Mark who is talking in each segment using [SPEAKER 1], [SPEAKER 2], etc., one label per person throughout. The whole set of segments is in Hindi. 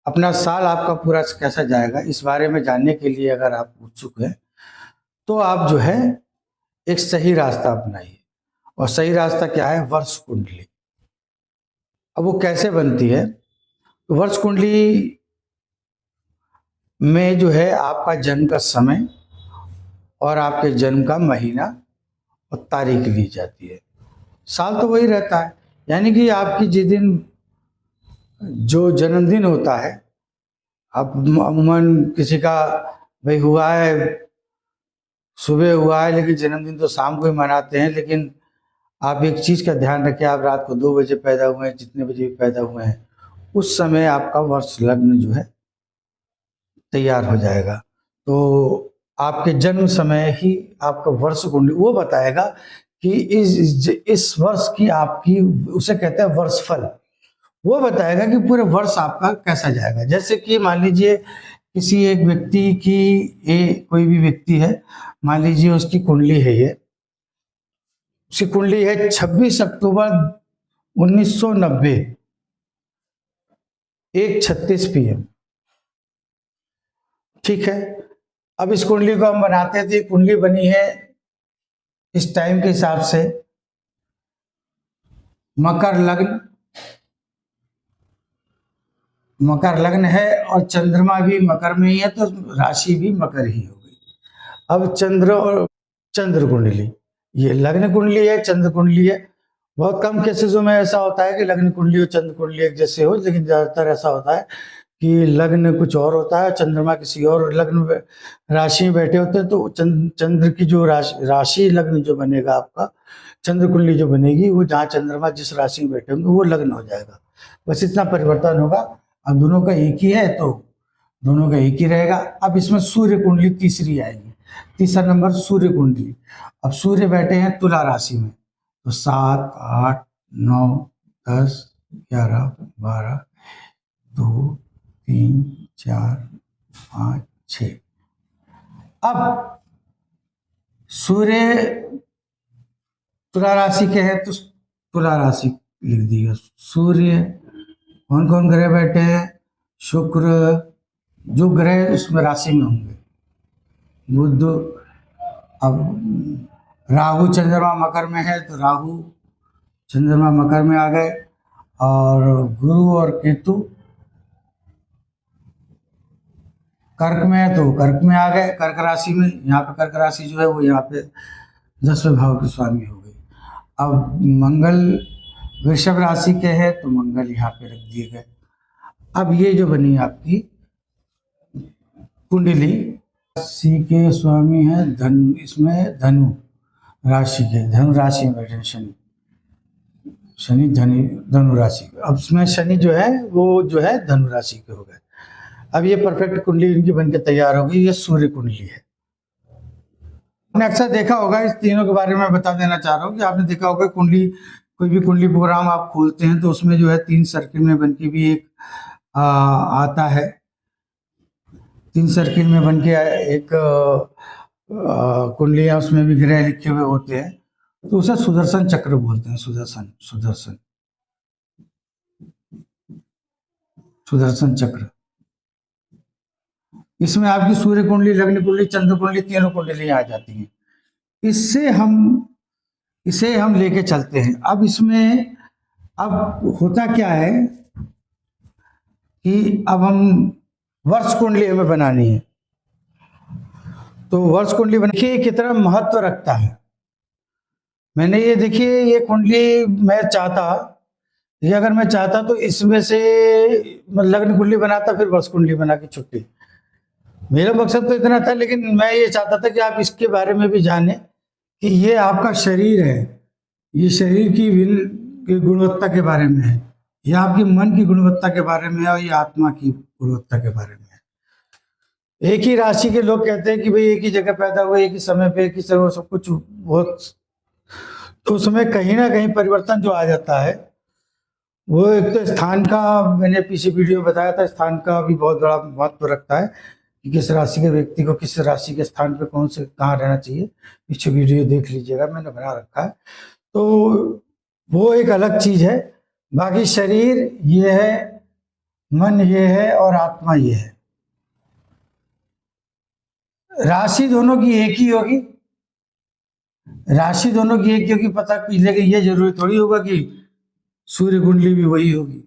[SPEAKER 1] अपना साल आपका पूरा कैसा जाएगा इस बारे में जानने के लिए अगर आप उत्सुक हैं तो आप जो है एक सही रास्ता अपनाइए। और सही रास्ता क्या है? वर्ष कुंडली। अब वो कैसे बनती है? तो वर्ष कुंडली में जो है आपका जन्म का समय और आपके जन्म का महीना और तारीख ली जाती है। साल तो वही रहता है, यानी कि आपकी जिस दिन जो जन्मदिन होता है, अब अमूमन किसी का भाई हुआ है, सुबह हुआ है, लेकिन जन्मदिन तो शाम को ही मनाते हैं। लेकिन आप एक चीज़ का ध्यान रखें, आप रात को 2 बजे पैदा हुए हैं, जितने बजे भी पैदा हुए हैं, उस समय आपका वर्ष लग्न जो है तैयार हो जाएगा। तो आपके जन्म समय ही आपका वर्ष कुंडली वो बताएगा कि इस वर्ष की आपकी, उसे कहते हैं वर्षफल। वो बताएगा कि पूरे वर्ष आपका कैसा जाएगा। जैसे कि मान लीजिए किसी एक व्यक्ति की कोई भी व्यक्ति है, मान लीजिए उसकी कुंडली है, ये उसकी कुंडली है 26 अक्टूबर 1990 1:36 PM। ठीक है, अब इस कुंडली को हम बनाते थे, कुंडली बनी है इस टाइम के हिसाब से मकर लग्न है और चंद्रमा भी मकर में ही है, तो राशि भी मकर ही हो गई। अब चंद्र कुंडली, ये लग्न कुंडली है, चंद्र कुंडली है। बहुत कम केसेसों में ऐसा होता है कि लग्न कुंडली और चंद्र कुंडली एक जैसे हो, लेकिन ज्यादातर ऐसा होता है कि लग्न कुछ और होता है, चंद्रमा किसी और लग्न राशि में बैठे होते हैं। तो चंद्र की जो राशि लग्न जो बनेगा आपका, चंद्र कुंडली जो बनेगी, वो जहाँ चंद्रमा जिस राशि में बैठे होंगे वो लग्न हो जाएगा। बस इतना परिवर्तन होगा। अब दोनों का एक ही है तो दोनों का एक ही रहेगा। अब इसमें सूर्य कुंडली तीसरी आएगी, तीसरा नंबर सूर्य कुंडली। अब सूर्य बैठे हैं तुला राशि में, तो 7, 8, 9, 10, 11, 12, 2, 3, 4, 5, 6। अब सूर्य तुला राशि के है तो तुला राशि लिख दिया। सूर्य, कौन कौन ग्रह बैठे हैं? शुक्र, जो ग्रह उसमें राशि में होंगे, बुध। अब राहु चंद्रमा मकर में है तो राहु चंद्रमा मकर में आ गए, और गुरु और केतु कर्क में है तो कर्क में आ गए, कर्क राशि में। यहाँ पे कर्क राशि जो है वो यहाँ पे 10वें भाव की स्वामी हो गई। अब मंगल वृषभ राशि के है तो मंगल यहाँ पे रख दिए गए। अब ये जो बनी आपकी कुंडली, राशि के स्वामी है धनु, इसमें धनु राशि के, धनु राशि में बैठे शनि धनु राशि। अब इसमें शनि जो है वो जो है धनु राशि के हो गए। अब ये परफेक्ट कुंडली इनकी बनके तैयार हो गई। ये सूर्य कुंडली है। आपने अक्सर देखा होगा, इस तीनों के बारे में बता देना चाह रहा हूँ कि आपने देखा होगा कुंडली, कोई भी कुंडली प्रोग्राम आप खोलते हैं तो उसमें जो है 3 सर्किल में बनके भी एक आता है। 3 सर्किल में बनके एक कुंडलियाँ, उसमें भी ग्रह लिखे हुए होते हैं, तो उसे सुदर्शन चक्र बोलते हैं। सुदर्शन चक्र। इसमें आपकी सूर्य कुंडली, लग्न कुंडली, चंद्र कुंडली, तीनों कुंडलियां आ जाती हैं। इसे हम लेके चलते हैं। अब इसमें अब होता क्या है कि अब हम वर्ष कुंडली हमें बनानी है, तो वर्ष कुंडली देखिए कितना महत्व रखता है। मैंने ये देखिए, ये कुंडली मैं चाहता, ये अगर मैं चाहता तो इसमें से लग्न कुंडली बनाता, फिर वर्ष कुंडली बना के छुट्टी। मेरा मकसद तो इतना था, लेकिन मैं ये चाहता था कि आप इसके बारे में भी जानें कि ये आपका शरीर है, ये शरीर की गुणवत्ता के बारे में है, ये आपकी मन की गुणवत्ता के बारे में है, और ये आत्मा की गुणवत्ता के बारे में है। एक ही राशि के लोग कहते हैं कि भाई एक ही जगह पैदा हुए, एक ही समय पे, एक ही समय, सब कुछ बहुत, तो उसमें कहीं ना कहीं परिवर्तन जो आ जाता है, वो एक तो स्थान का, मैंने पीछे वीडियो बताया था, स्थान का भी बहुत बड़ा महत्व रखता है कि किस राशि के व्यक्ति को किस राशि के स्थान पे कौन से कहाँ रहना चाहिए। पीछे वीडियो देख लीजिएगा, मैंने बना रखा है। तो वो एक अलग चीज है। बाकी शरीर ये है, मन ये है और आत्मा ये है। राशि दोनों की एक ही होगी, राशि दोनों की एक ही होगी, पता कि लेकिन ये जरूरी थोड़ी होगा कि सूर्य कुंडली भी वही होगी।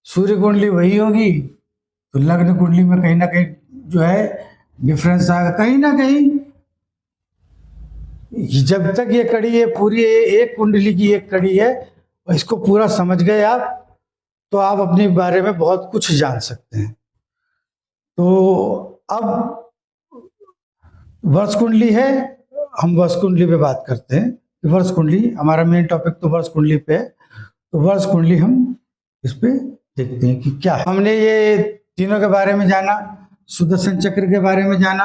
[SPEAKER 1] सूर्य कुंडली वही होगी तो लग्न कुंडली में कहीं ना कहीं जो है डिफरेंस आएगा, कहीं ना कहीं। जब तक ये कड़ी है पूरी एक कुंडली की एक कड़ी है, और इसको पूरा समझ गए आप, तो आप अपने बारे में बहुत कुछ जान सकते हैं। तो अब वर्ष कुंडली है, हम वर्ष कुंडली पे बात करते हैं। वर्ष कुंडली हमारा मेन टॉपिक तो वर्ष कुंडली पे है, तो वर्ष कुंडली हम इस पे देखते हैं कि क्या है। हमने ये तीनों के बारे में जाना, सुदर्शन चक्र के बारे में जाना।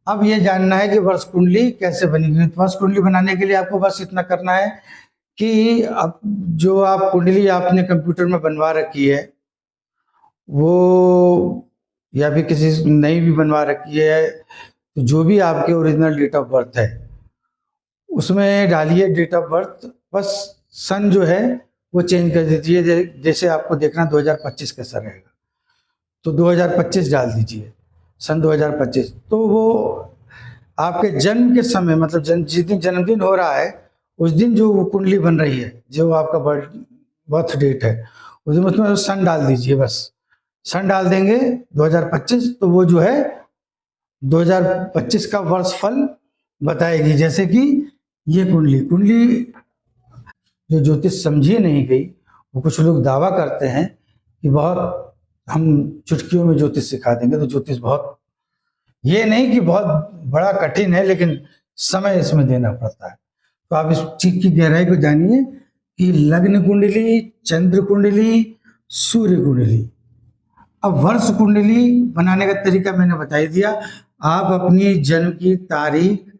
[SPEAKER 1] अब ये जानना है कि वर्ष कुंडली कैसे बनेगी। वर्ष कुंडली बनाने के लिए आपको बस इतना करना है कि अब जो आप कुंडली आपने कंप्यूटर में बनवा रखी है, वो या फिर किसी नई भी बनवा रखी है, तो जो भी आपके ओरिजिनल डेट ऑफ बर्थ है उसमें डालिए डेट ऑफ बर्थ। बस सन जो है वो चेंज कर दीजिए, जैसे आपको देखना 2025 कैसा रहेगा, तो 2025 डाल दीजिए, सन 2025। तो वो आपके जन्म के समय, मतलब जिस दिन जन्मदिन हो रहा है उस दिन जो वो कुंडली बन रही है, जो आपका बर्थ डेट है, उस दिन उसमें सन डाल दीजिए। बस सन डाल देंगे 2025, तो वो जो है 2025 का वर्ष फल बताएगी। जैसे कि ये कुंडली जो ज्योतिष समझी नहीं गई, वो कुछ लोग दावा करते हैं कि बहुत हम चुटकियों में ज्योतिष सिखा देंगे, तो ज्योतिष बहुत, ये नहीं कि बहुत बड़ा कठिन है, लेकिन समय इसमें देना पड़ता है। तो आप इस चीज की गहराई को जानिए कि लग्न कुंडली, चंद्र कुंडली, सूर्य कुंडली। अब वर्ष कुंडली बनाने का तरीका मैंने बता ही दिया। आप अपनी जन्म की तारीख,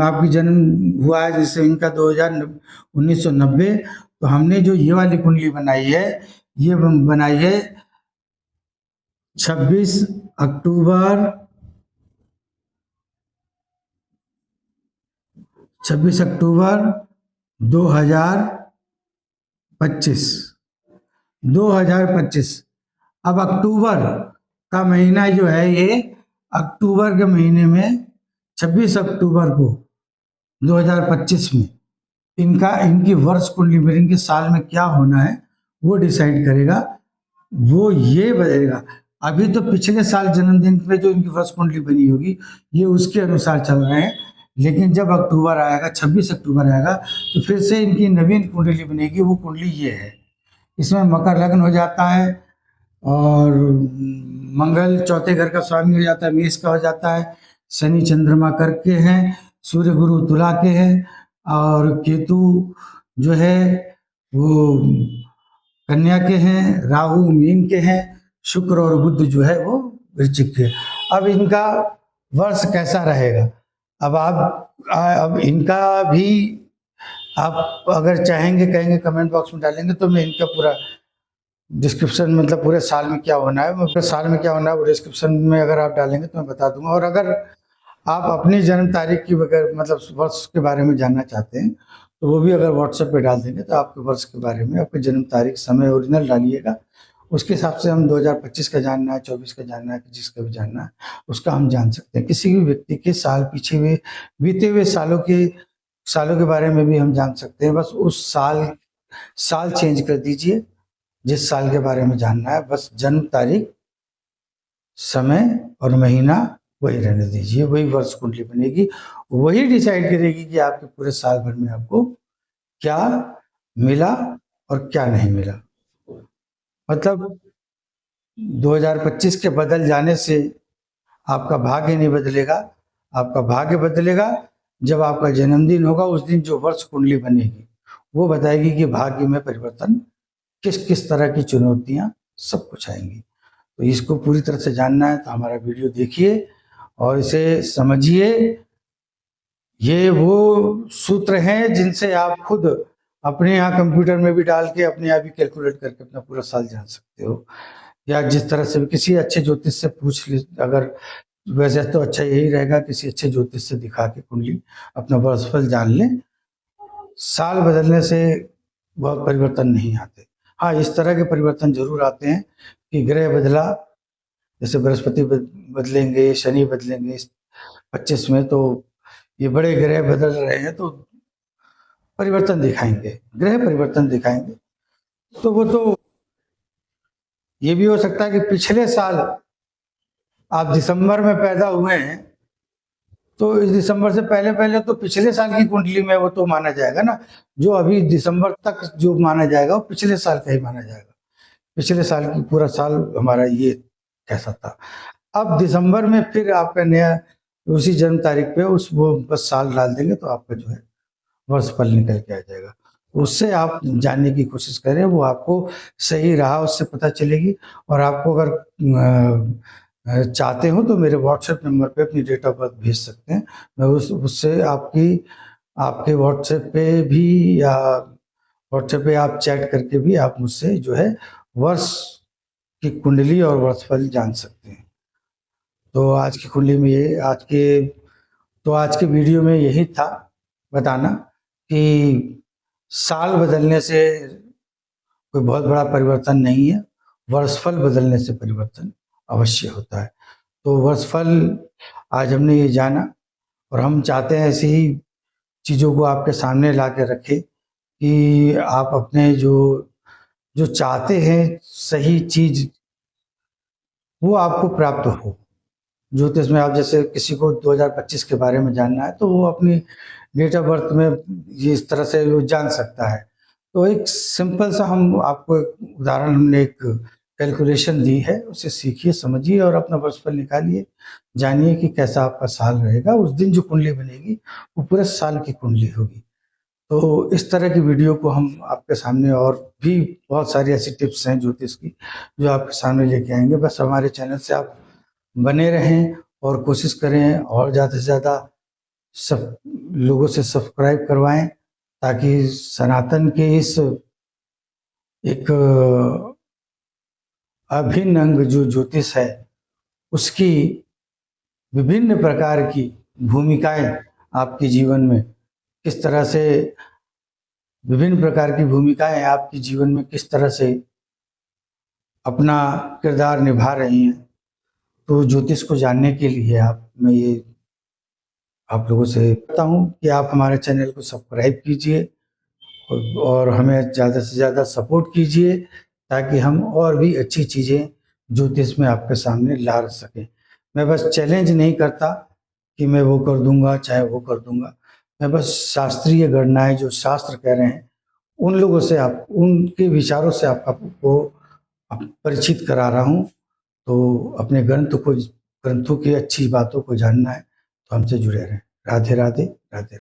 [SPEAKER 1] आपकी जन्म हुआ है जैसे इनका 1990, तो हमने जो ये वाली कुंडली बनाई है, ये बनाई है 26 अक्टूबर 2025। अब अक्टूबर का महीना जो है, ये अक्टूबर के महीने में 26 अक्टूबर को 2025 में इनकी वर्ष कुंडली में इनके साल में क्या होना है वो डिसाइड करेगा, वो ये बदलेगा। अभी तो पिछले साल जन्मदिन पे जो इनकी वर्ष कुंडली बनी होगी ये उसके अनुसार चल रहे हैं, लेकिन जब अक्टूबर आएगा, 26 अक्टूबर आएगा, तो फिर से इनकी नवीन कुंडली बनेगी। वो कुंडली ये है, इसमें मकर लग्न हो जाता है और मंगल चौथे घर का स्वामी हो जाता है, मेष का हो जाता है, शनि चंद्रमा कर्क के हैं, सूर्य गुरु तुला के हैं, और केतु जो है वो कन्या के हैं, राहु मीन के हैं, शुक्र और बुध जो है वो वृश्चिक के। अब इनका वर्ष कैसा रहेगा, अब इनका भी आप अगर चाहेंगे, कहेंगे कमेंट बॉक्स में डालेंगे, तो मैं इनका पूरा डिस्क्रिप्शन, मतलब पूरे साल में क्या होना है, पूरे साल में क्या होना है वो डिस्क्रिप्शन में अगर आप डालेंगे तो मैं बता दूंगा। और अगर आप अपनी जन्म तारीख की वगैरह, मतलब वर्ष के बारे में जानना चाहते हैं, तो वो भी अगर व्हाट्सएप पे डाल देंगे, तो आपके वर्ष के बारे में, आपकी जन्म तारीख, समय ओरिजिनल डालिएगा, उसके हिसाब से हम 2025 का जानना है, 24 का जानना है, जिसका भी जानना है उसका हम जान सकते हैं। किसी भी व्यक्ति के साल पीछे हुए बीते हुए सालों के बारे में भी हम जान सकते हैं। बस उस साल चेंज कर दीजिए, जिस साल के बारे में जानना है, बस जन्म तारीख, समय और महीना वही रहने दीजिए, वही वर्ष कुंडली बनेगी, वही डिसाइड करेगी कि आपके पूरे साल भर में आपको क्या मिला और क्या नहीं मिला। मतलब 2025 के बदल जाने से आपका भाग्य नहीं बदलेगा, आपका भाग्य बदलेगा जब आपका जन्मदिन होगा। उस दिन जो वर्ष कुंडली बनेगी वो बताएगी कि भाग्य में परिवर्तन, किस किस तरह की चुनौतियां, सब कुछ आएंगी। तो इसको पूरी तरह से जानना है तो हमारा वीडियो देखिए और इसे समझिए। ये वो सूत्र हैं जिनसे आप खुद अपने यहाँ कंप्यूटर में भी डाल के अपने आप ही कैलकुलेट करके अपना पूरा साल जान सकते हो, या जिस तरह से भी किसी अच्छे ज्योतिष से पूछ ले। अगर वैसे तो अच्छा यही रहेगा, किसी अच्छे ज्योतिष से दिखा के कुंडली अपना वर्षफल जान लें। साल बदलने से बहुत परिवर्तन नहीं आते। हाँ, इस तरह के परिवर्तन ज़रूर आते हैं कि ग्रह बदला, जैसे बृहस्पति बदलेंगे, शनि बदलेंगे इस 25 में, तो ये बड़े ग्रह बदल रहे हैं तो परिवर्तन दिखाएँगे, ग्रह परिवर्तन दिखाएँगे। तो वो तो ये भी हो सकता है कि पिछले साल आप दिसंबर में पैदा हुए हैं, तो इस दिसंबर से पहले-पहले तो पिछले साल की कुंडली में वो तो माना जाएगा ना, जो अभी दिसंबर तक जो माना जाएगा वो पिछले साल का ही माना जाएगा। पिछले साल की पूरा साल हमारा ये कैसा था। अब दिसंबर में फिर आपका नया उसी जन्म तारीख पे उस वो बस साल डाल देंगे तो आपका जो है वर्षफल निकल के आ जाएगा। उससे आप जानने की कोशिश करें, वो आपको सही राह उससे पता चलेगी। और आपको अगर चाहते हो तो मेरे व्हाट्सएप नंबर पे अपनी डेट ऑफ बर्थ भेज सकते हैं। मैं उससे आपके व्हाट्सएप पे भी या व्हाट्सएप पे आप चैट करके भी आप मुझसे जो है वर्ष की कुंडली और वर्षफल जान सकते हैं। तो आज की कुंडली में ये आज के वीडियो में यही था बताना कि साल बदलने से कोई बहुत बड़ा परिवर्तन नहीं है, वर्षफल बदलने से परिवर्तन अवश्य होता है। तो वर्षफल आज हमने ये जाना और हम चाहते हैं ऐसी ही चीज़ों को आपके सामने ला के रखें कि आप अपने जो चाहते हैं सही चीज़ वो आपको प्राप्त हो। ज्योतिष में आप जैसे किसी को 2025 के बारे में जानना है तो वो अपनी डेट ऑफ बर्थ में ये इस तरह से वो जान सकता है। तो एक सिंपल सा हम आपको एक उदाहरण हमने एक कैलकुलेशन दी है, उसे सीखिए, समझिए और अपना वर्षफल निकालिए। जानिए कि कैसा आपका साल रहेगा। उस दिन जो कुंडली बनेगी वो पूरे साल की कुंडली होगी। तो इस तरह की वीडियो को हम आपके सामने और भी बहुत सारी ऐसी टिप्स हैं ज्योतिष की जो आपके सामने लेके आएँगे। बस हमारे चैनल से आप बने रहें और कोशिश करें और ज़्यादा से ज़्यादा सब लोगों से सब्सक्राइब करवाएँ ताकि सनातन के इस एक अभिन्न अंग जो ज्योतिष है उसकी विभिन्न प्रकार की भूमिकाएँ आपके जीवन में किस तरह से विभिन्न प्रकार की भूमिकाएँ आपके जीवन में किस तरह से अपना किरदार निभा रही हैं। तो ज्योतिष को जानने के लिए मैं ये आप लोगों से कहता हूँ कि आप हमारे चैनल को सब्सक्राइब कीजिए और हमें ज़्यादा से ज़्यादा सपोर्ट कीजिए ताकि हम और भी अच्छी चीज़ें ज्योतिष में आपके सामने ला सकें। मैं बस चैलेंज नहीं करता कि मैं वो कर दूंगा चाहे वो कर दूंगा। मैं बस शास्त्रीय गणनाएं जो शास्त्र कह रहे हैं उन लोगों से आप उनके विचारों से आपको परिचित करा रहा हूँ। तो अपने ग्रंथों की अच्छी बातों को जानना है तो हमसे जुड़े रहें। राधे राधे, राधे।